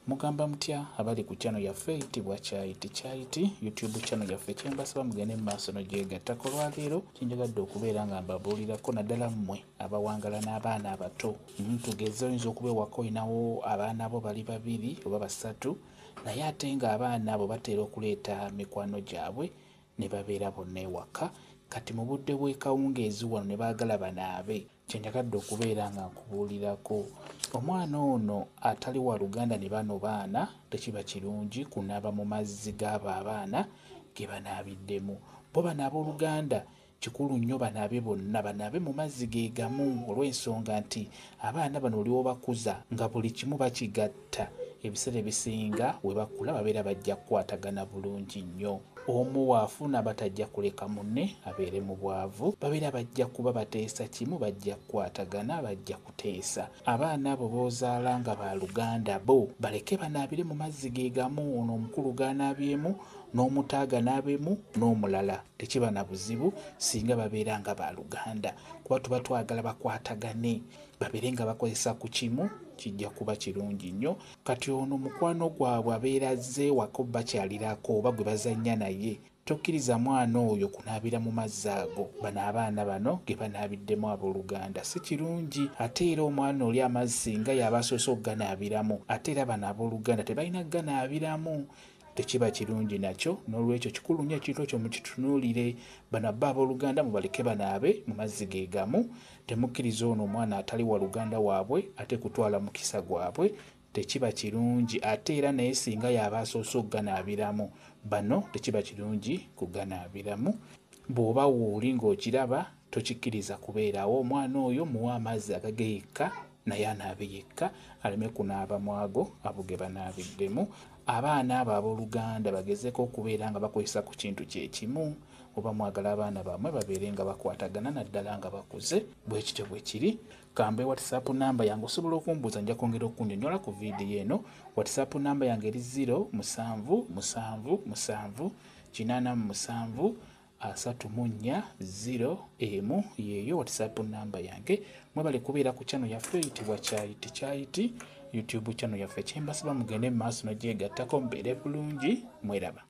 Mugamba mutya abali ku channel yaffe eyitibwa Kyayiti YouTube channel yaffe kyembasaba mugende mu maaso n'ogyegattako. Olwaleero kyenjagadde okubeera nga mbabuulirako naddala mmwe abawangala n'abaana abato. Tugeze oyinza okuba ewaka olinawo abaana bo bali babiri oba basatu, naye ate ng'abaana abo batera okuleeta mikwano gyabwe ne babeera bonna ewaka. Kati mu budde bw'ekawungeezi wano ne baagala banaabe, kyenjagadde okubeera nga nkubuulirako. Omwana ono atali wa Luganda ne bano baana tekiba kirungi kunaaba mu mazzi g'abo abaana ge banaabiddemu. Bo bano ab'Oluganda kikulu nnyo banaabe bonna, banaabe mu mazzi ge gamu, olw'ensonga nti abaana bano oli obakuza nga buli kimu bakigatta, ebiseera ebisinga we bakula babeera bajja kukwatagana bulungi nnyo. Omu waafuna batajja kuleka munne abeere mu bwavu, babeera bajja kuba bateesa kimu, bajja kukwatagana, bajja kuteesa. Abaana abo b'ozaala nga ba Luganda bo baleke banaabire mu mazzi ge gamu, ono omukulu g'anaabyemu n'omuto aganaabemu n'omulala, tekiba na buzibu singa babeera nga ba Luganda, kuba tuba twagala bakwatagane babeere nga bakozesa ku kimu, kijja kuba kirungi nnyo. Kati ono mukwano gwabwe abeera azze waka bakyalirako oba gwe bazannya naye, tokkiriza mwana oyo kunaabira mu mazzi ago. Bano abaana bano ge banaabiddemu ab'Oluganda si kirungi. Ate era omwana oli amazzi singa yaba asoose okuganaabiramu, ate era bano ab'Oluganda tebalina kuganaabiramu, tekiba kirungi nakyo. N'olwekyo kikulu nnyo ekintu ekyo mukitunuulire. Bano abba ab'Oluganda mubaleke banaabe mu mazzi ge gamu. Temukkiriza ono omwana atali wa Luganda waabwe ate kutwala mukisa gwabwe, tekiba kirungi. Ate era naye singa yaba asoose okuganaabiramu, bano tekiba kirungi kuganaabiramu. Bw'oba wooli ng'okiraba tokikkiriza kubeerawo. Omwana oyo muwa amazzi agageyekka, naye anaabe yekka, aleme kunaaba mu ago abo ge banaabiddemu. Abaana abo ab'Oluganda bagezeko okubeera nga bakozesa ku kintu kye kimu. Oba mwagala abaana bammwe babeere nga bakwatagana naddala nga bakuze, bwe kityo bwe kiri. Kambe WhatsApp namba yange osobola okumbuuza, nja kwongera okunnyonnyola ku viidiyo eno. WhatsApp namba yange eri 0777873401 yeeyo WhatsApp namba yange. Mwebale kubeera ku channel yaffe eyitibwa Kyayiti YouTube channel yaffe kyembasaba mugende mu maaso n'ogyegattako, mubeere bulungi, mweraba.